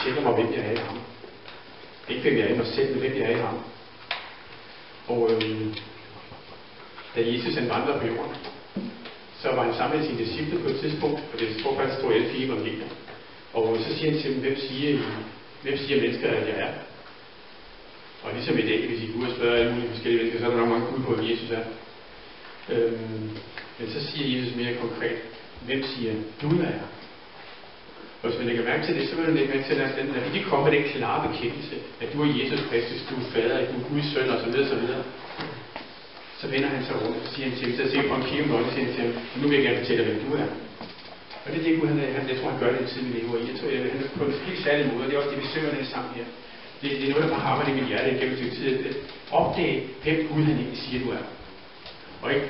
fortæller mig, hvem jeg er i ham. Ikke hvem jeg er i mig selv, men hvem jeg er i ham. Og da Jesus han vandrede på jorden, så var han sammen med sine disciple på et tidspunkt, og det står faktisk, står alle 4 evangelier. Og så siger han til dem, hvem siger mennesker, at jeg er? Og ligesom i dag, hvis I går ud og spørger alle mulige forskellige mennesker, så er der nok mange bud på, hvem Jesus er. Men så siger Jesus mere konkret, hvem siger du, jeg er? Og hvis man lægger mærke til det, så vil man lægge mærke til, at når de kommer med den klare bekendelse, at du er Jesus Kristus, du er fader, at du er Guds søn, og så videre, så vender han sig rundt og siger han til ham, så siger på en kigge om øjnene, siger han til ham, nu vil jeg gerne fortælle, hvem du er. Og det er det Gud, jeg tror, han gør det i tiden, vi lever i. Jeg tror, han er på en helt særlig måde, og det er også det, vi synger den sang her. Det er noget, der bare har i mit hjerte gennem et tid, at opdage, hvem Gud han egentlig siger, du er. Og ikke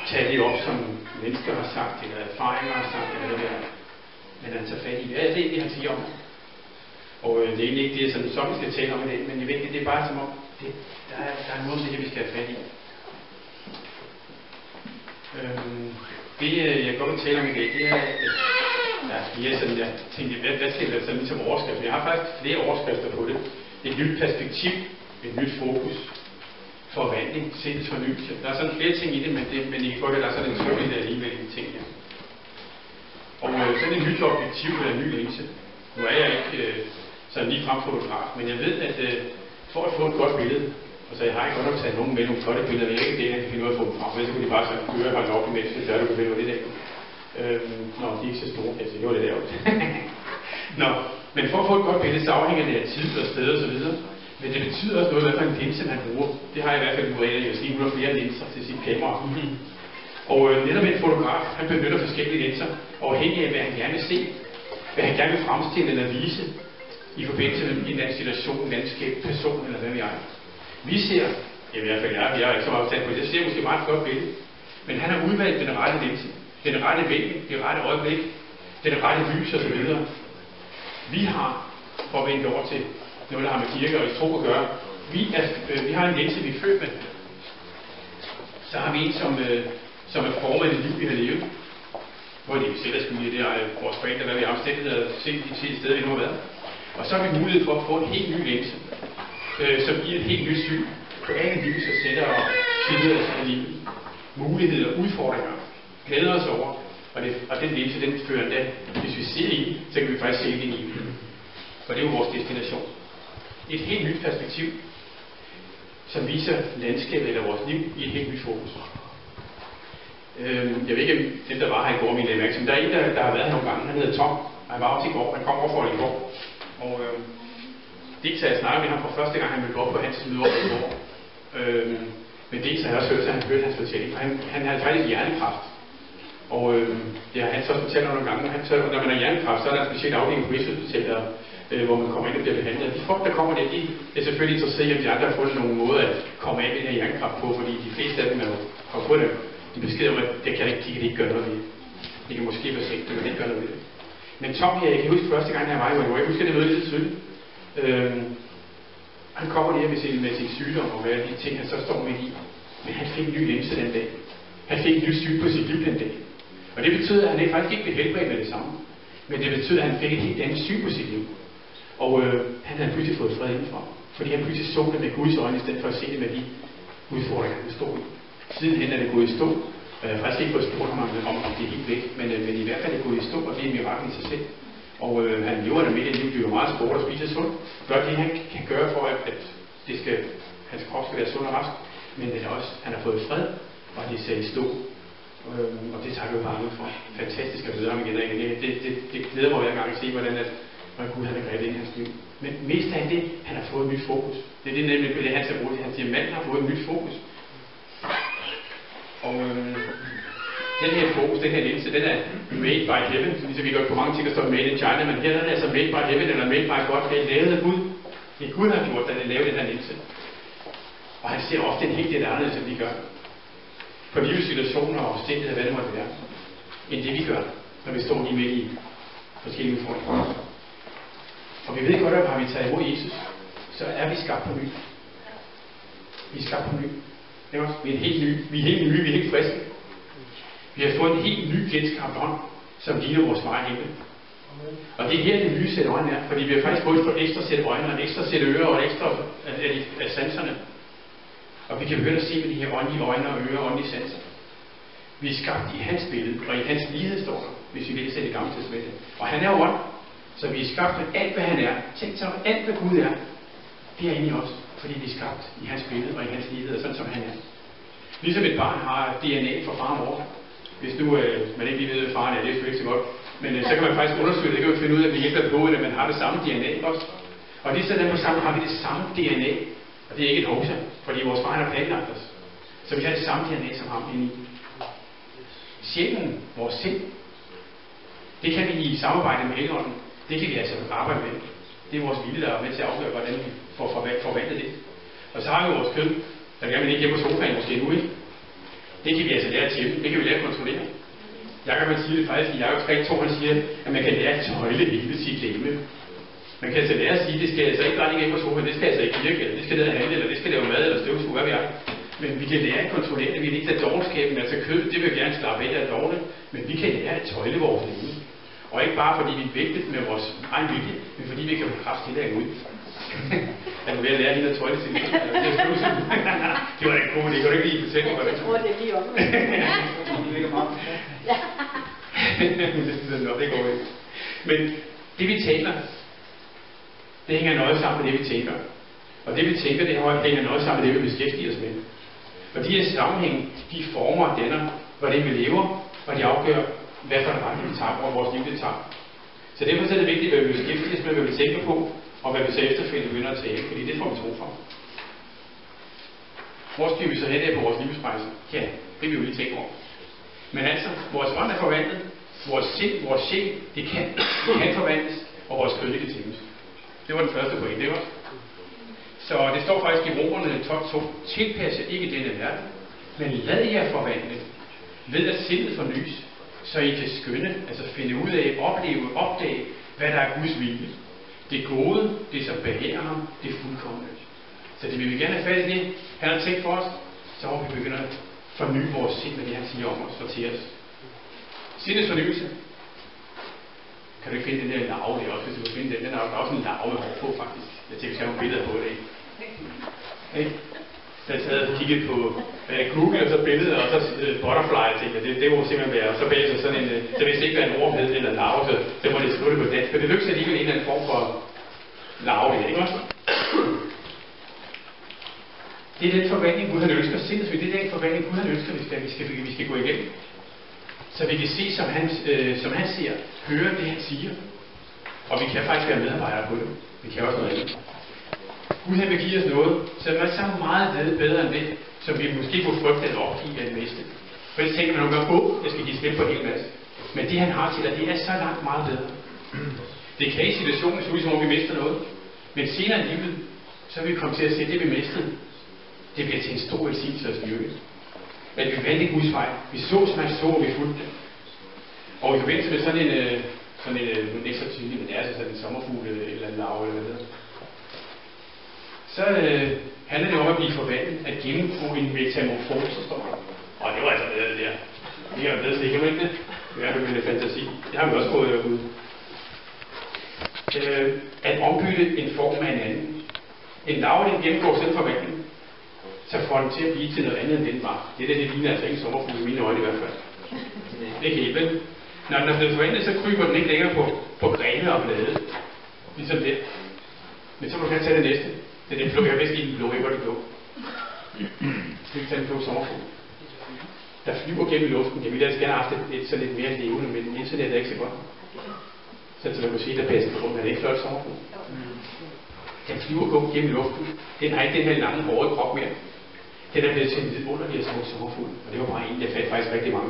tage det op, som mennesker har sagt, eller erfaringer har sagt, eller hvad det er. Men han tager fat i, ja, det er det, han siger om. Og det er egentlig ikke det, som vi skal tale om i dag, men jeg ved ikke, det er bare som om, der er noget, som vi skal have fat i. Det, jeg godt vil tale om i dag, det er, jeg tænkte, hvad skal det sådan ligesom overskrift? Jeg har faktisk flere overskrifter på det. Et nyt perspektiv, et nyt fokus, forvandling, sindets fornyelse. Der er sådan flere ting i det, men I kan godt, at der er sådan en tryk der alligevel i ting her. Og sådan et nyt objektiv eller en ny linse. Nu er jeg ikke sådan lige frem fotograf, men jeg ved, at for at få et godt billede, altså jeg har ikke godt nok taget nogen med nogle flotte billeder, men jeg er ikke det, jeg kan finde ud af at få dem frem. Men så kunne de bare sådan køre og holde op imens, hvis du kan finde ud af det der. Nå, de er ikke så store, altså det var det der også. Nå, men for at få et godt billede, så afhænger det af tid og sted og så videre. Men det betyder også noget, hvad for en linse man bruger. Det har jeg i hvert fald vurderet, at jeg skal bruge flere linser til sit kamera. Og netop en fotograf, han benytter forskellige linser, afhængig af, hvad han gerne vil se, hvad han gerne vil fremstille eller vise, i forbindelse med en eller anden situation, landskab, person eller hvad vi er. Vi ser, i hvert fald jeg er ikke så meget optaget på det, jeg ser måske meget flot billede, men han har udvalgt den rette linse, den rette vinkel, det rette øjeblik, den rette lys og så videre. Vi har, for at vende over til noget, der har med kirke og i tro at gøre, vi har en linse, vi er født med. Så har vi en, som er formet af det liv, vi har levet. Hvor det vi selv er skyldige, det er vores forældre, hvad vi har omstændighed og set de 10 steder, vi nu har været. Og så har vi mulighed for at få en helt ny linse, som giver et helt nyt syn på alle lys og sætter og tider af livet. Muligheder, udfordringer, glæder os over. Og den linse, den fører endda, hvis vi ser i, så kan vi faktisk se det i. For det er jo vores destination. Et helt nyt perspektiv, som viser landskabet eller vores liv i et helt nyt fokus. Jeg ved ikke, om dem, der var her i går, min mærke, der er en, der har været her nogle gange. Han hedder Tom. Han var også i går. Han kom over for det i går. Og dels har jeg snakket med ham for første gang, han mødte op på hans møde over i går. Men dels har jeg også hørt hans fortælling. Han havde faktisk hjernekræft. Og det har han så fortalt nogle gange. Når man har hjernekræft, så er der en speciel afdeling på Rigshospitalet, hvor man kommer ind og bliver behandlet. De folk, der kommer der, de er selvfølgelig interesseret i, om de andre har fundet nogle måder at komme af med den her hjernekræft på, fordi de fleste af dem har fundet de beskeder om, at de kan ikke gøre noget ved det. De kan måske være sigt, men ikke gøre noget ved det. Men Tom her, jeg kan huske første gang, jeg var i jeg husker det møde lidt tydeligt. Han kommer der med sin sygdom og hvad de ting, han så står midt i. Men han fik en ny linse den dag. Han fik en ny syn på sit liv den dag. Og det betyder, at han faktisk ikke blev helbredt med det samme. Men det betyder, at han fik et helt andet syn på sit liv. Og han havde pludselig fået fred indenfor. Fordi han pludselig så det med Guds øjne, i stedet for at se det med de udfordringer, han stod i. Sidenhen er det gået i stå. Jeg har faktisk ikke fået spurgt ham om det er helt væk, men i hvert fald er det gået i stå, og det er en mirakel i sig selv. Og han lever der med det liv, dyrker meget sport og spiser sundt. Gør det, han kan gøre for, at hans krop skal være sund og rask. Men det er også, han har fået fred, og det er sat i stå. Og det takker vi bare ud for. Fantastisk at møde ham igen og igen. Det glæder mig hver gang at se, hvordan Gud han har grebet ind i hans liv. Men mest af det, han har fået et nyt fokus. Det er det nemlig, det han skal bruge det. Han siger, manden har fået et nyt fokus. Og den her fokus, den her linse, den er made by heaven. Ligesom vi gør på mange ting, der står made in China, men her er den altså made by heaven, eller made by God. Det er lavet af Gud. Det er Gud, der har gjort, da han lavede den her linse. Og han ser ofte en helt del anderledes, end vi gør. På livets situationer og omstændigheder, hvad det måtte være, end det vi gør, når vi står lige midt i forskellige udfordringer. Og vi ved godt, at har vi taget imod Jesus, så er vi skabt på ny. Vi er skabt på ny. Vi er helt nye, vi er helt friske. Vi har fået en helt ny genskabt ånd, som ligner vores far i himlen. Og det er her, det nye sæt øjne er, fordi vi har faktisk fået et ekstra sæt øjne, og et ekstra sæt ører, og et ekstra af sanserne. Og vi kan begynde at se med de her åndelige øjne og ører og åndelige sanser. Vi er skabt i hans billede, og i hans lighed står der, hvis vi læser det gamle testamente. Og han er ånd, så vi er skabt med alt, hvad han er. Tænk så, alt, hvad Gud er, det er inde i os, fordi vi er skabt i hans billede og i hans lighed, og sådan som han er. Ligesom et barn har DNA fra far og mor. Hvis nu man ikke lige ved, hvad faren er, det er ikke så godt. Men så kan man faktisk undersøge det, det kan man finde ud af, at vi hjælper på, at man har det samme DNA også. Og lige sådan på sammen har vi det samme DNA. Og det er ikke et hovsa, fordi vores far har planlagt os. Så vi har det samme DNA som ham inde i. Sjælen, vores sind, det kan vi i samarbejde med Helligånden. Det kan vi altså arbejde med. Det er vores vilje, der er med til at afgøre, hvordan vi får forvandlet det. Og så har vi vores kød, der gerne vil ikke hjemme på sofaen måske nu, ikke? Det kan vi altså lære til. Det kan vi lære at kontrollere. Jakob han siger det faktisk i Jakob 3:2, han siger, at man kan lære at tøjle hele sit lemme. Man kan altså lære at sige, at det skal altså ikke bare ligge hjemme på sofaen, det skal altså ikke virke, eller det skal ned og handle, eller det skal lave mad, eller støvsuge, hvad vi er. Men vi kan lære at kontrollere det. Vi vil ikke tage dovenskaben, altså kød, det vil vi gerne slappe af af dårligt. Men vi kan lære at tøjle vores lemme. Og ikke bare fordi vi er vægtet med vores egen vilje, men fordi vi kan få kraft til at ud. Jeg er ved at lære hende at tøjle sin lemme. Det var da en god idé. Kan du ikke lige fortælle mig, hvordan? Jeg tror, det er lige op. Det ligger meget. Det går ikke. Men det vi taler, det hænger nøje sammen med det vi tænker. Og det vi tænker, det hænger nøje sammen med det vi beskæftiger os med. Og de her sammenhæng, de former og danner, hvordan vi lever, og de afgør, hvad for en retning vi tager, og vores liv det tager. Så derfor er det vigtigt, hvad vi beskæftiger os med, hvad vi tænker på, og hvad vi så efterfølgende begynder at tale, fordi det får vi tro for. Hvor styrer vi så hen af på vores livsrejse? Ja, det vil vi jo lige tænke over. Men altså, vores ånd er forvandlet, vores sind, vores sjæl, det kan forvandles, og vores kød, det kan tæmmes. Det var den første point, det var. Så det står faktisk i Romerne 12:2, tilpasse ikke denne verden, men lad jer forvandle, ved at sindet fornyes, så I kan skønne, altså finde ud af, opleve, opdage, hvad der er Guds vilje. Det gode, det som behager ham, det er fuldkomne. Så det vil vi gerne have fat i det, han har tænkt for os, så må vi begynde at forny vores sind med det, han siger om os og til os. Sindets fornyelse. Kan du ikke finde den der larve der også, hvis du kan finde den? Den er også en larve med hår på, faktisk. Jeg tænker, vi skal have nogle billeder på det, ikke? Ikke? Så jeg sad og kiggede på Google, og så billeder, og så butterfly, jeg tænkte, det må simpelthen være. Og så bagefter sådan en, så vidste ikke, hvad en ord hed, eller en larve, så må det skrive det på dansk. For det lykkedes alligevel en eller anden form for larve, ikke også? Det er den forvandling, Gud han ønsker. Sindssygt, det er den forvandling, Gud han ønsker, vi skal gå igennem. Så vi kan se, som han ser, høre det, han siger. Og vi kan faktisk være medarbejdere på det. Vi kan også noget andet. Gud han vil give os noget, som er så meget bedre end det, som vi måske kunne frygte eller opgive at miste. For det tænker man nogle gange, jeg skal give spil på en hel masse. Men det han har til dig, det er så langt meget bedre. Det kan i situationen se ud, som om vi mister noget. Men senere i livet, så vil vi komme til at se, det vi mistede, det bliver til en stor velsignelse og styrke. At vi valgte Guds vej. Vi så, som han så, og vi fulgte det. Og i forbindelse med sådan en ikke så tydelig, men det er altså sådan en sommerfugl eller en larve eller hvad det hedder. Så handler det om at blive forvandlet, at gennemgå en metamorfose, står der. Og det var altså det der. Det er jo bedst, ikke man det? Det er jo med fantasi. Det har vi også prøvet at ud. At ombytte en form af en anden. En larve, den gennemgår selv forvandling. Så får den til at blive til noget andet, end den var. Det der, det ligner altså ikke sommerfugl i mine øjne i hvert fald. Det er ikke helt vel. Når den er blevet forvandlet, så kryber den ikke længere på grene og blade. Ligesom det. Men så må du gerne tage det næste. Det er den blå. Jeg vidste ikke den blå. Jeg var det blå. Så vi tage en blå sommerfugl. Der flyver gennem luften. Jeg ville altså gerne have haft et sådan lidt mere levende, men internet er ikke så godt. Så man kunne se, der bedste på, men det er ikke flot sommerfugl. Den flyver gennem luften. Den har ikke den her lange, hårde krop mere. Den er blevet til en vidunderlig og smuk sommerfugl. Og det var bare en, jeg fandt faktisk rigtig mange.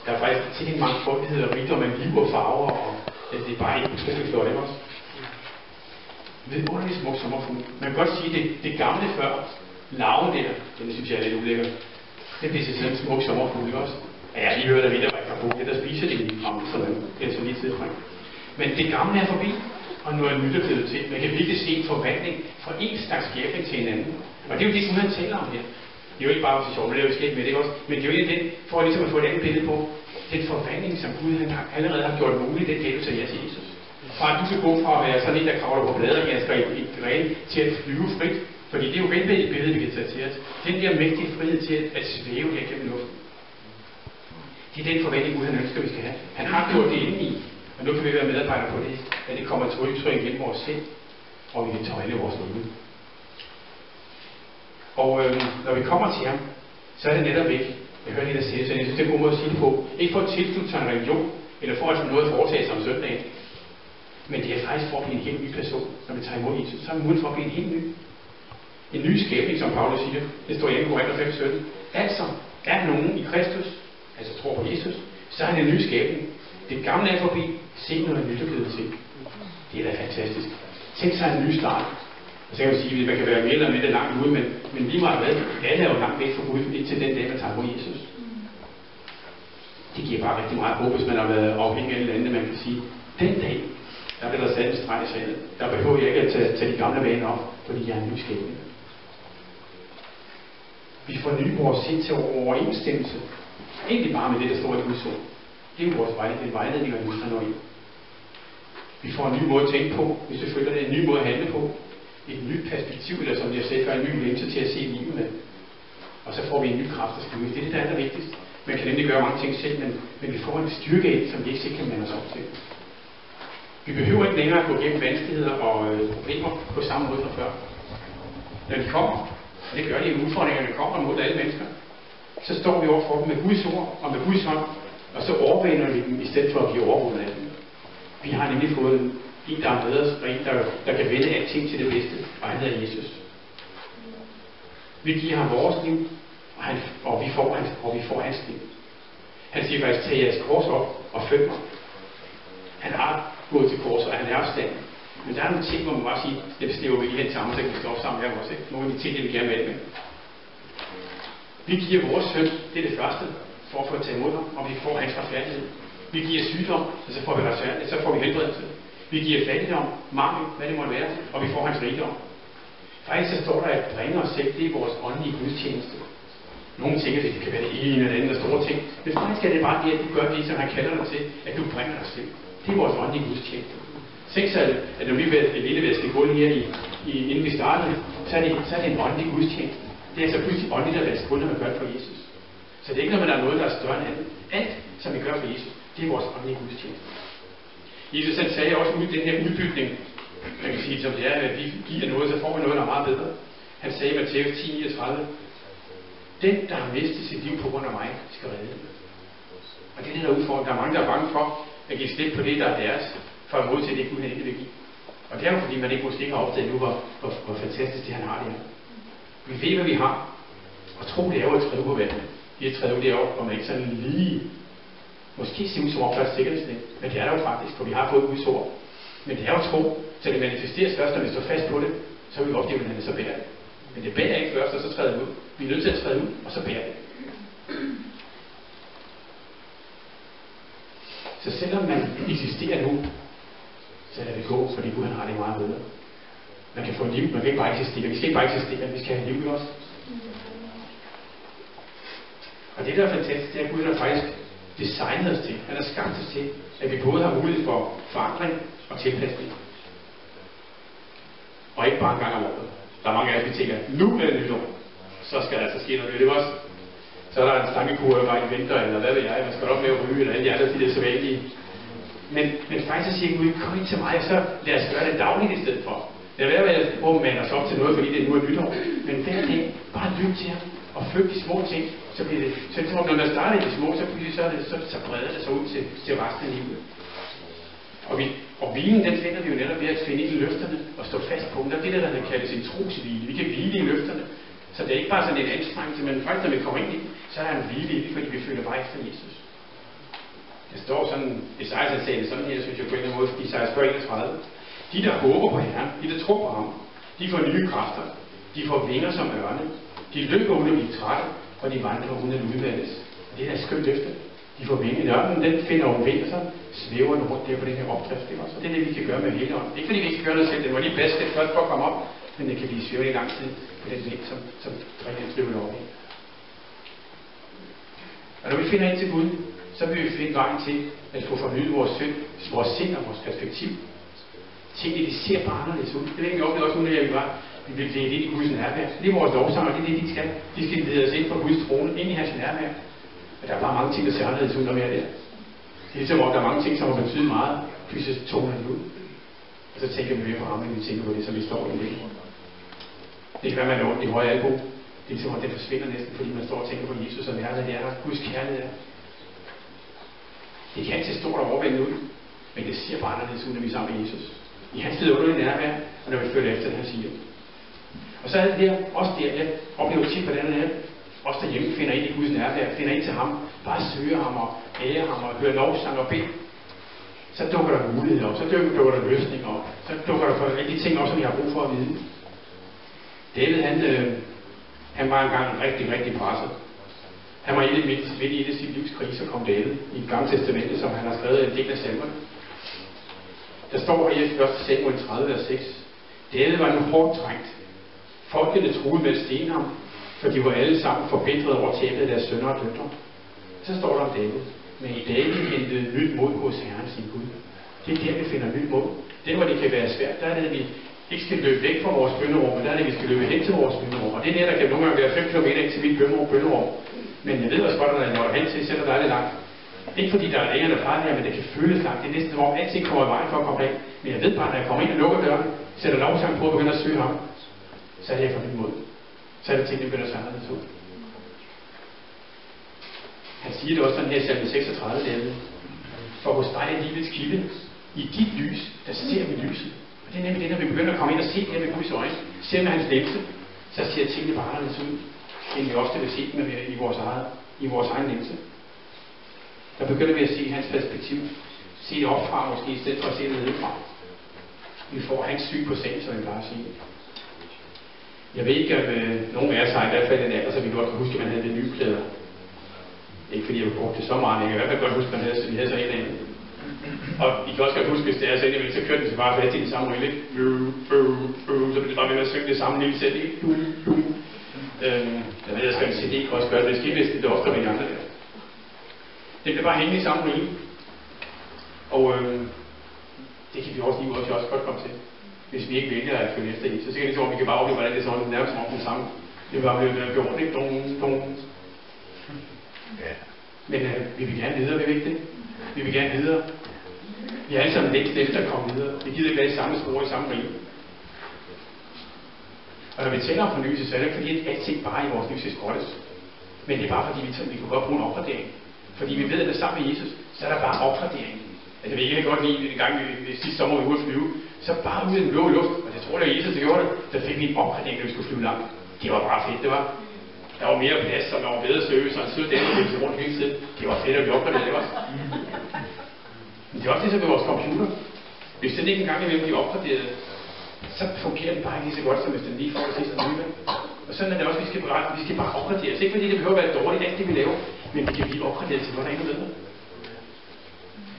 Der er faktisk til en mangfoldighed og rigdom af liv og farver, og det er bare ikke utroligt flot, ikke også? Vidunderlig smuk sommerfugl. Man kan godt sige, det gamle før, larven der, den synes jeg er lidt ulækker. Det bliver til sådan en smuk sommerfugl, ikke også? Ja, jeg har lige hørt, at der var ikke på det, der spiser det lige frem, sådan det er så lige tidspunkt. Men det gamle er forbi, og nu er nyt blevet til. Man kan virkelig se en forvandling fra en slags skabning til en anden. Og det er jo det, Gud han taler om her. Det er jo ikke bare for sjov, men det er jo sket med det, ikke også? Men det er jo ikke det, for ligesom at få et andet billede på. Den forvandling, som Gud han allerede har gjort muligt, den gav til jer til Jesus. Fra at du kan gå fra at være sådan en, der kravler på bladergasker i et gren, til at flyve frit. Fordi det er jo velbilledet billede, vi kan tage til os. Den der mægtige frihed til at svæve her gennem luften. Det er den forventning, Gud han ønsker, vi skal have. Han har gjort det indeni, og nu kan vi være medarbejdere på det, at det kommer til udtryk gennem vores sind, og vi kan tage alle vores liv. Og når vi kommer til ham, så er det netop ikke, jeg hører lige der sige, så jeg synes, det er en god måde at sige det på, ikke for at tilslutte sig en religion, eller for at få noget at foretage sig om søndagen, men det er faktisk for at blive en helt ny person, når vi tager imod Jesus. Så er vi mulighed for at blive en helt ny. En ny skabning, som Paulus siger. Det står i 2. Korinther 5:17. Altså, er nogen i Kristus, altså tror på Jesus, så er han en ny skabning. Det gamle er forbi, se noget nyt er blevet til. Det er da fantastisk. Tænk sig en ny start. Og så kan man sige, at man kan være mere eller mindre langt ude, men lige meget hvad, alle er jo langt væk fra Gud, indtil den dag, man tager imod Jesus. Det giver bare rigtig meget håb, hvis man har været afhængig af et eller andet, man kan sige, den dag, der bliver der sat en streg i sandet. Der behøver jeg ikke at tage de gamle vaner op, fordi jeg er en ny skabning. Vi fornyer vores sind til overensstemmelse. Egentlig bare med det, der står i Guds ord. Det er jo vores vejledning og livstræner i. Vi får en ny måde at tænke på, hvis vi føler det, en ny måde at handle på. Et nyt perspektiv, eller som jeg sagde før, en ny linse til at se livet med. Og så får vi en ny kraft at skrive. Det er det, der er vigtigst. Man kan nemlig gøre mange ting selv, men vi får en styrke ind, som vi ikke selv kan mande os op til. Vi behøver ikke længere at gå gennem vanskeligheder og problemer på samme måde som før. Når de kommer, og det gør de i udfordringerne, der kommer mod alle mennesker, så står vi overfor dem med Guds ord og med Guds hånd, og så overvinder vi dem i stedet for at blive overvundet af dem. Vi har nemlig fået en, der er bedre, og en, der kan vende alting til det bedste, og han hedder Jesus. Vi giver ham vores liv, og vi får hans liv. Han siger faktisk, tag jeres kors op og følg mig. Han har gået til kors, og han er opstanden. Men der er nogle ting, hvor man bare sige, det bestemmer vi lige hen sammen, så kan vi stå op sammen her også. Ikke? Nogle af de ting, vi gerne vil med. Vi giver vores søn, det er det første, for at få at tage imod ham, og vi får hans retfærdighed. Vi giver sygdom, og så får vi retfærdighed, så får vi helbredelse. Vi giver fattigdom, mangel, hvad det måtte være, og vi får hans rigdom. Faktisk så står der, at bringe os selv, det er vores åndelige gudstjeneste. Nogle tænker, at det kan være det ene eller andet store ting. Men faktisk er det bare det, at du gør det, som han kalder dig til, at du bringer dig selv. Det er vores åndelige gudstjeneste. Tænk sig, at når vi vil et lille vaske gulv her, inden vi startede, så er det en åndelig gudstjeneste. Det er altså pludselig åndeligt at vaske gulv, når man gør det for Jesus. Så det er ikke, når man er noget, der er større end andet. Alt, som vi gør for Jesus, det er vores åndelige gudstjeneste. Jesus han sagde også ud den her udbygning, man kan sige, som det er, at vi giver noget, så får vi noget, der er meget bedre. Han sagde i Matthæus 10:39, den, der har mistet sit liv på grund af mig, skal redde det. Og det er det, der er udfordring. Der er mange, der er bange for at give slip på det, der er deres, for at modtage det, Gud han ikke vil give. Og det er jo, fordi man ikke måske ikke har opdaget nu, hvor fantastisk det han har det her. Vi ved, hvad vi har. Og tro, det er jo at træde på vandet. Det er at træde ud derovre, hvor man ikke sådan lige måske ser ud som om først sikkerhedsnet. Men det er der jo faktisk, for vi har fået Guds ord. Men det er jo tro, så det manifesteres først, når vi står fast på det, så vil vi opleve, hvordan det så bærer det. Men det bærer ikke først, og så træder det ud. Vi er nødt til at træde ud, og så bærer det. Så selvom man eksisterer nu, så lader vi gå, fordi Gud han har det meget bedre. Man kan få liv, man kan ikke bare eksistere. Vi skal ikke bare eksistere, vi skal have liv i os. Og det der er fantastisk, det er, at Gud har faktisk designet os til. Han har skabt os til, at vi både har mulighed for forandring og tilpasning. Og ikke bare en gang om året. Der er mange af os, vi tænker, nu er det nytår. Så skal der altså ske noget. Det er også. Så er der en stangekur bare i vinter, eller hvad ved jeg, man skal op med at ryge, eller alle de andre, de er så vældige. Men faktisk så siger Gud, kom ind til mig, og så lad os gøre det dagligt i stedet for. Det er værd at prøve at mande os op til noget, fordi det nu er nytår. Men hver dag, bare lyt til ham, og følg de små ting, så bliver det. Så når man starter i de små, så breder det sig ud til resten af livet. Og hvilen, den finder vi jo netop ved at finde i løfterne og stå fast på dem. Der er det, der kaldes en trosvile. Vi kan hvile i løfterne. Så det er ikke bare sådan en anstrengelse, men faktisk, når vi kommer ind i det, så er der en hvile i det, fordi vi følger bare efter Jesus. Det står sådan, Esajas sagde det sådan her, synes jeg på en eller anden måde, i Esajas 31. De, der håber på Herren, de, der tror på ham, de får nye kræfter. De får vinger som ørne. De løber uden at blive trætte, og de vandrer uden at udvalges. Og det er et skønt løfte. De får vinger. Ørnen, den finder over vinger sig, svæver den rundt der på den her opdrift. Og det er det, vi kan gøre med hele ånden. Ikke fordi vi ikke kan gøre noget selv, det var lige bedst det først for at komme op, men det kan blive svævet i lang tid på den vind, som drikker en sløvel over i. Og når vi finder ind til Gud, så vil vi finde vejen til at få fornyet vores sind og vores perspektiv. Tingene, de ser bare anderledes ud. Det er ikke oplevet også nu, når vi var. Vi vil lede ind i Guds nærvær. Det er vores lovsanger, det er det, de skal. De skal lede os ind på Guds trone, ind i hans nærvær. Og der er bare mange ting, der ser anderledes ud, når vi er der. Det er ligesom, at der er mange ting, som har betydet meget. Pludselig toner det ud. Og så tænker vi mere på ham, end vi tænker på det, som vi står i det. Det kan være, man har ondt i høje albu. Det er ligesom, at det forsvinder næsten, fordi man står og tænker på Jesus og nærvær. Det er der. Guds kærlighed er. Det kan se stort og overvældende ud, men det ser bare anderledes ud, når vi er sammen med Jesus. I hans vidunderlige nærvær, og når vi følger efter det, han siger. Og så er det der, også der, jeg oplever tit på den her, også derhjemme finder ind i Guds nærvær, finder ind til ham, bare søger ham og ærer ham og hører lovsang og bed. Så dukker der muligheder op, så dukker der løsninger op, så dukker der for alle de ting op, som jeg har brug for at vide. David, han var engang rigtig, rigtig presset. Han var midt i et af sit livs kriser, kom David i det Gamle Testamentet, som han har skrevet en del af salmerne. Der står her i 1. Samuel 30, vers 6. David var nu hårdt trængt. Folkene truede med at stene ham, for de var alle sammen forbitret over tabet af deres sønner og døtre. Så står der om David. Men i David hentede nyt mod hos Herren sin Gud. Det er der, vi finder nyt mod. Det, hvor det kan være svært, der er det, at vi ikke skal løbe væk fra vores bønnerum, men der er det, at vi skal løbe hen til vores bønnerum. Og det er der kan nogle gange være 5 km ind til mit bønnerum. Men jeg ved også godt, at når jeg når hen til, sætter der lidt langt. Ikke fordi der er længere, der plejer her, men det kan føles langt. Det er næsten, hvor alting kommer i vejen for at komme hen. Men jeg ved bare, når jeg kommer ind og lukker døren, sætter lovsang på og begynder at søge ham, så er det jeg for mit mod. Så er det tingene begynder at se anderledes ud. Han siger det også sådan her i salme 36, David. For hos dig er livets kilde. I dit lys, der ser vi lyset. Og det er nemlig det, når vi begynder at komme ind og se det med Guds øjne, ser med hans linse, så ser tingene bare anderledes ud, end vi ofte vil se dem i vores egen linse. Der begynder vi at se hans perspektiv. Se det opfra måske, i stedet for at se det nedefra. Vi får hans syn på sagen, som vi plejer at sige. Jeg ved ikke, om nogen af os har i hvert fald en alder, så vi godt kan huske, at man havde det nye klæder. Ikke fordi jeg har brugt det så meget, men jeg kan i hvert fald godt huske, at vi havde så en af dem. Og I kan også godt huske, hvis det er så indimellem, så kørte den så bare fast i den samme rille, ikke? Så blev det bare ved at synge det samme lille selv, ikke? Jeg ved, jeg skal en CD kan også gøre det, hvis I det ofte med de andre der. Det bliver bare hængende i samme rille. Og det kan vi også godt komme til. Hvis vi ikke vælger at følge efter Jesus, så kan det så, at vi kan bare opleve, hvordan det er sådan, nærmest som om den samme. Det vil bare blive gjort, ikke? Men vi vil gerne videre, vil vi ikke det? Vi vil gerne videre. Vi er alle sammen længst efter at komme videre. Vi gider ikke være i samme spor, i samme rige. Og når vi taler om fornyelse, så er det ikke fordi, at alting bare i vores liv skal skrottes. Men det er bare fordi, vi kan godt bruge en opgradering. Fordi vi ved, at det er sammen med Jesus, så er der bare opgradering. Altså, vi kan godt lide en gang vi sidste sommer, vi ude at flyve, så bare ud i den blå luft, og det tror jeg, at Jesus gjorde det, der fik vi en opgradering, når vi skulle flyve langt. Det var bare fedt, det var. Der var mere plads, og der var bedre service, og en sød dame, der rundt hele tiden. Det var fedt, at vi opgraderede det også. Men det er også ligesom med vores computer. Hvis den ikke engang imellem bliver opgraderet, så fungerer den bare ikke lige så godt, som hvis den lige får det sidste nye. Og sådan er det også, vi skal bare opgraderes. Ikke fordi det behøver at være dårligt, alt det vi laver, men vi kan blive opgraderet til noget, der er endnu bedre.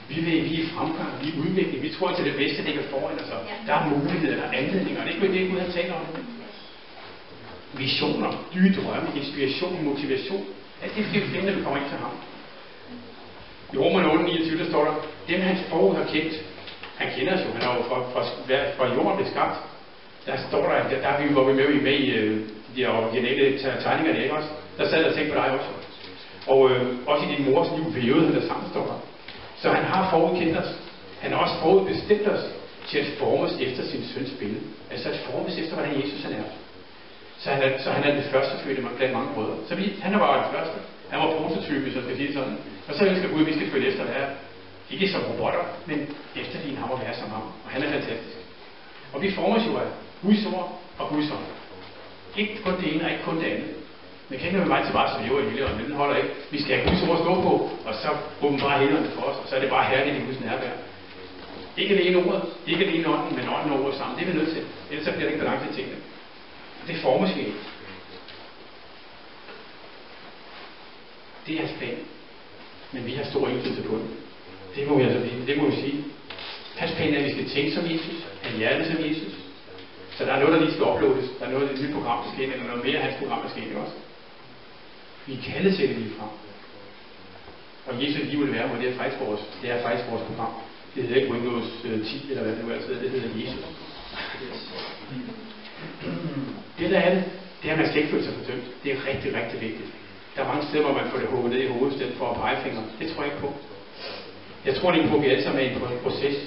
Vi er i fremgang, vi er i udvikling, vi tror til det bedste, det ligger foran os. Der er muligheder, der er anledninger, og det er ikke det, Gud har talt om. Visioner, dyre drømme, inspiration, motivation. Alt det skal vi finde, når vi kommer ind til ham. I Romerne 8:29, der står der, dem hans forud har kendt, han kender os jo, han er jo fra jorden blev skabt. Der står der hvor vi med i de originale tegninger, det ikke også? Der sad jeg og tænkte på dig også. Og også i din mors liv vævede han der sammen, står der. Så han har forudkendt os. Han har også forudbestemt os til at formes efter sin søns billede. Altså at formes efter, hvordan Jesus han er. Så han er den første fødte blandt mange brødre. Så han var den første. Han var prototypen, så skal sige sådan. Og så elsker Gud, at vi skal følge efter det her. Ikke som robotter, men efterligne ham og være som ham. Og han er fantastisk. Og vi formes jo af Guds ord og Guds ånd. Ikke kun det ene og ikke kun det andet. Men kender vi meget til bare svæver i hele, og den holder ikke. Vi skal have Guds ord stå på, og så åbenbare hænderne for os, og så er det bare herligt i Guds nærvær. Ikke alene ordet, ikke alene ånden, men ånden og ordet sammen. Det er vi nødt til. Ellers så bliver det ikke balance i tingene. Og det formes vi ikke. Det er hans plan. Men vi har stor indflydelse på det. Det må vi sige. Hans plan er, at vi skal tænke som Jesus, have hjertet som Jesus. Så der er noget, der lige skal uploades. Der er noget af det nye program, der skal ind, eller noget mere af hans program, der skal ind også. Vi er kaldet til det lige frem. Og Jesu liv vil være, hvor det er faktisk vores program. Det hedder ikke Windows 10, eller hvad det nu altid er. Det hedder Jesus. Det der er det er, at man skal ikke føle sig fordømt. Det er rigtig, rigtig vigtigt. Der er mange steder, hvor man får det hugget ned i hovedet, stedet for at pegefinger. Det tror jeg ikke på. Jeg tror ikke på, at vi alle sammen er i en proces.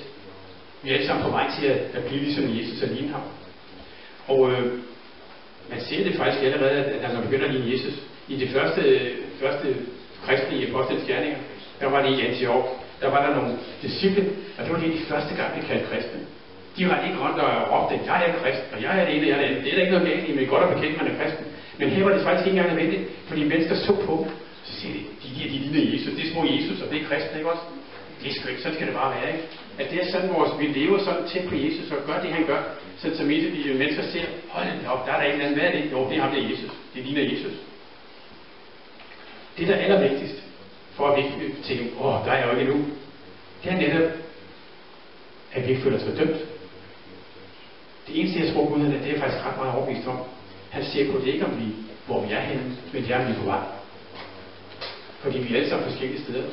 Vi er alle sammen på vej til at blive ligesom Jesus og ligne ham. Og man ser det faktisk allerede, at man begynder at ligne Jesus. I det første kristne i Apostlenes Gerninger, der var det i Antioch. Der var der nogle disciple, og det var det de første gang, vi kaldte kristne. De var ikke rundt og råbte, jeg er kristen, og jeg er det ene, og jeg er det andet. Det er der ikke noget galt i, men godt at bekende, man er kristen. Men her var det faktisk ikke engang nødvendigt, fordi mennesker så på, så siger de ligner Jesus, det er små Jesus, og det er kristne, ikke også? Det er skønt, sådan skal det bare være, ikke? At det er sådan, vi lever sådan tæt på Jesus, og gør det, han gør, sådan som de mennesker ser, hold op, der er der en eller anden, hvad er det? Jo, det er ham, det er Jesus. Det ligner Jesus. Det, der er allervigtigst, for at vi ikke tænker, der er jeg jo ikke endnu, det er netop, at vi ikke føler os fordømt. Det eneste, jeg tror Gud, det er faktisk ret meget overbevist om. Han ser på det ikke, hvor vi er henne, men det er, om vi er på vej. Fordi vi er alle sammen forskellige steder.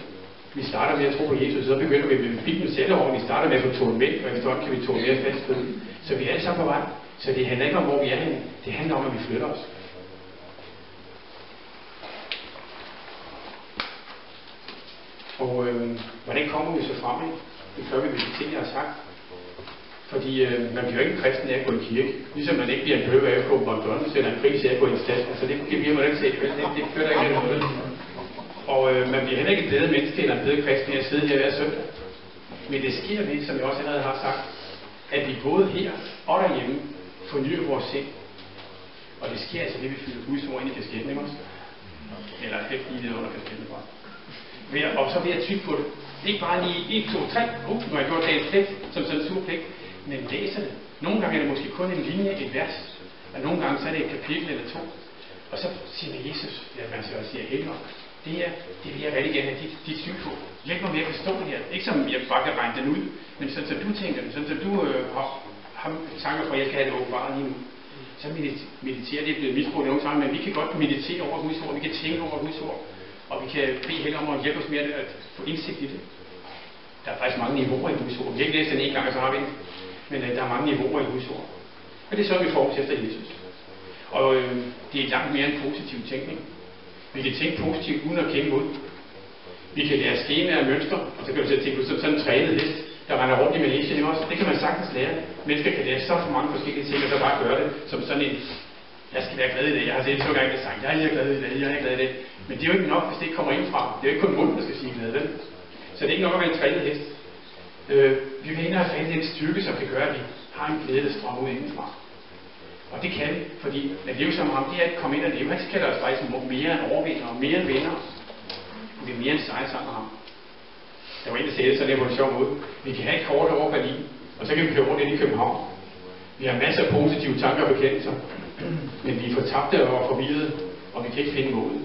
Vi starter med at tro på Jesus, så begynder vi med Bibelen selv over. Vi starter med at få tåle mælk, og efterhånden kan vi tåle mere fast føde. Så vi er alle sammen på vej. Så det handler ikke om, hvor vi er henne. Det handler om, at vi flytter os. Og hvordan kommer vi så frem? Det gør vi med de ting, jeg har sagt. Fordi man bliver ikke en kristen af at gå i kirke. Ligesom man ikke bliver en bøger af at gå på McDonald's eller en pris af at gå i en stat. Altså det bliver man ikke set. Det fører der ikke noget. Og man bliver heller ikke et bedre menneske eller en bedre kristen af at sidde her hver søndag. Men det sker ved, som jeg også allerede har sagt, at vi både her og derhjemme fornyer vores sind. Og det sker altså det, vi fylder Guds ord ind i kasketten, ikke også? Eller hæft lige ned under kasketten bare. Og så ved at tykke på det. Ikke bare lige 1, 2, 3. Nu har jeg gjort dagens pligt, som sådan en sur pligt. Men læser det. Nogle gange er det måske kun en linje, et vers. Og nogle gange så er det et kapitel eller 2. Og så siger man Jesus, at man så også siger Helligånd. Det vil jeg rigtig gerne have dit syn på. Hjælp mig med at forstå det her. Ikke som jeg bare kan regne den ud, men sådan som du tænker det. Sådan som du har tanker for, at jeg skal have det åbenbart lige nu. Så mediterer det er blevet misbrugt nogle gange, men vi kan godt meditere over Guds ord. Vi kan tænke over Guds ord. Og vi kan bede Helligånd om at hjælpe os med at få indsigt i det. Der er faktisk mange niveauer i Guds ord. Vi har ikke læst den en gang, og så har vi den. Men der er mange niveauer i Guds ord. Og det er så, vi får os efter Jesus. Og det er langt mere en positiv tænkning. Vi kan tænke positivt uden at kæmpe ud. Vi kan lære skemaer og mønstre, og så kan du tænke på sådan en trænet hest, der render rundt i Malaysia også. Det kan man sagtens lære. Mennesker kan lære så mange forskellige ting, og så bare gøre det som sådan en, jeg skal være glad i dag. Jeg har set så gange sagt, jeg er glad i dag, jeg er glad i dag. Men det er jo ikke nok, hvis det ikke kommer ind fra. Det er jo ikke kun munden, der skal sige glad, vel? Så det er ikke nok at være en trænet hest. Vi vil ind og have fat i den styrke, som kan gøre, at vi har en glæde, der strømmer ud indenfra. Og det kan vi, fordi at leve som ham, det er at komme ind og leve. Han kalder os faktisk mere end overvinder og mere end venner. Vi er mere end sejre sammen med ham. Der var en, der sagde det sådan her på en sjov måde. Vi kan have et kort over Berlin, og så kan vi køre rundt ind i København. Vi har masser af positive tanker og bekendelser, men vi er fortabte og forvirrede, og vi kan ikke finde målet.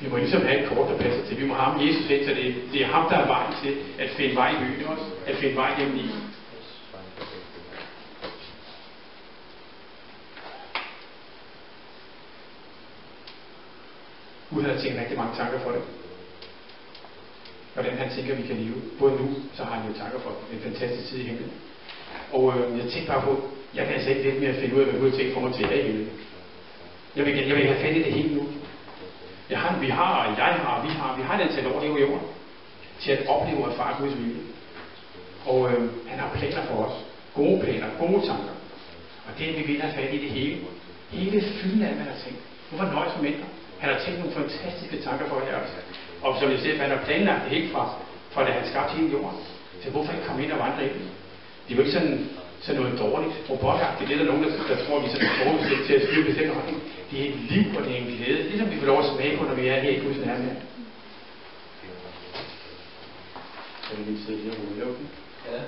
Vi må ligesom have et kort, der passer til. Vi må have ham Jesus ind, så det er ham, der er vejen til at finde vej i byen også. At finde vej gennem livet. Gud har tænkt rigtig mange tanker for det. Hvordan han tænker, vi kan leve. Både nu, så har han jo tanker for en fantastisk tid i himlen. Og jeg tænkte bare på, jeg kan altså ikke vente med at finde ud af, hvad Gud har tænkt for mig til at i himlen. Jeg vil have fat i det hele nu. Vi har den til at overleve jorden. Til at opleve og erfare Guds vilje. Og han har planer for os. Gode planer, gode tanker. Og det vi vil have fat i det hele. Hele fylden af, hvad han har tænkt. Hvorfor nøjes med mindre? Han har tænkt nogle fantastiske tanker for jer også. Og som jeg siger, han har planlagt det helt fra da han skabte hele jorden. Så hvorfor ikke komme ind og vandre i det? Det er jo ikke sådan noget dårligt, robotagtigt. Det er der nogen, der tror, at vi er sådan dårligt til at styre bestemt retning. Det er et liv, og det er en glæde. Ligesom vi får lov at smage på, når vi er her i Guds nærmere. Så vil vi sidde her og lukke. Ja.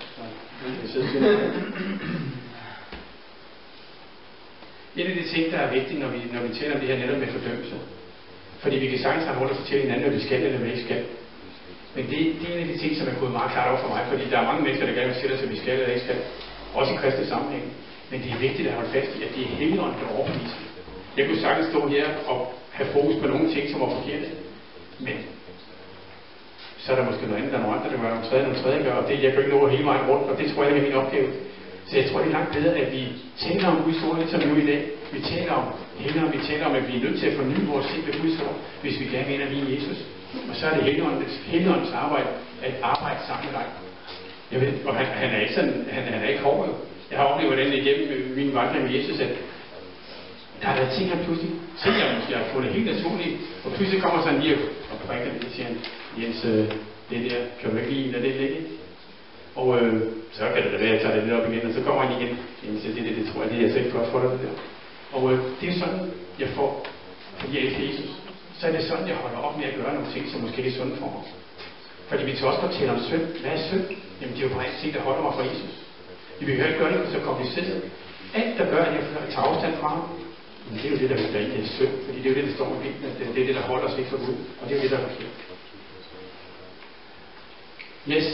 En af de ting, der er vigtige, når vi taler om det her netop med fordømmelse. Fordi vi kan sagtens have rundt og fortælle hinanden, hvad vi skal eller hvad vi ikke skal. Men det er en af de ting, som er gået meget klart over for mig, fordi der er mange mennesker, der gerne vil sætte os, at vi skal eller ikke skal. Også i kristne sammenhæng. Men det er vigtigt at holde fast i, at det er Helligånden, der overbeviser. Jeg kunne sagtens stå her og have fokus på nogle ting, som var forkerte. Men Så er der måske noget andet, der er nogle andre, der gør, nogle tredje gør, og det jeg kan ikke nå hele vejen rundt, og det tror jeg er min opgave. Så jeg tror, det er langt bedre, at vi taler om Guds ord, lidt som nu i dag. Vi taler om hænder, vi taler om, at vi er nødt til at forny vores sind ved Guds ord, hvis vi gerne mener, at vi er Jesus. Og så er det Helligåndens arbejde at arbejde sammen med dig. Jeg ved, og han er ikke sådan, han er ikke hård. Jeg har oplevet den igennem min vandring med Jesus, at der er der ting, han pludselig ting, jeg måske har fundet helt naturligt, og pludselig kommer sådan lige og prikker det, og siger han, Jens, det der, kan du ikke lide, det ligge? Og så kan det da være, at jeg tager det lidt op igen, og så kommer han igen. Jens, det tror jeg, det er altså ikke godt for dig, det der. Og det er sådan, jeg får, fordi jeg elsker Jesus, så er det sådan, jeg holder op med at gøre nogle ting, som måske ikke er sunde for mig. Fordi vi tager også godt tale om synd. Hvad er synd? Jamen, det er jo bare en ting, der holder mig fra Jesus. Vi vil jo ikke gøre det så kompliceret. Alt, der gør, at jeg tager afstand fra ham, men det er jo det, der er synd. Fordi det er jo det, der står i Bibelen, at det er det, der holder os væk fra Gud. Og det er jo det, der er forkert. Yes.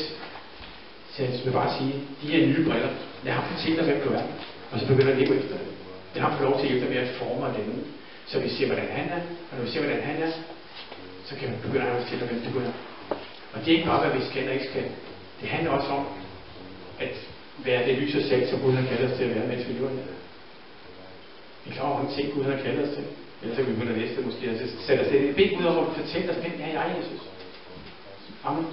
Så jeg vil bare sige, de her nye briller, jeg har fortalt dig, hvem du er. Og så begynder jeg at leve efter det. Jeg har fået lov til at hjælpe med at forme dem, så vi ser, hvordan han er. Og når vi ser, hvordan han er, så kan vi begynde at fortælle, hvem du er. Og det er ikke bare, hvad vi skal eller ikke skal. Det handler også om, at være det lys og salt, som Gud har kaldt os til at være, mens vi lever her. Vi klarer over mange ting, Gud har kaldt os til. Ellers så kan vi begynde at læse det måske. Altså, sætte os det. Bed Gud om at fortælle os, hvem er jeg, Jesus. Amen.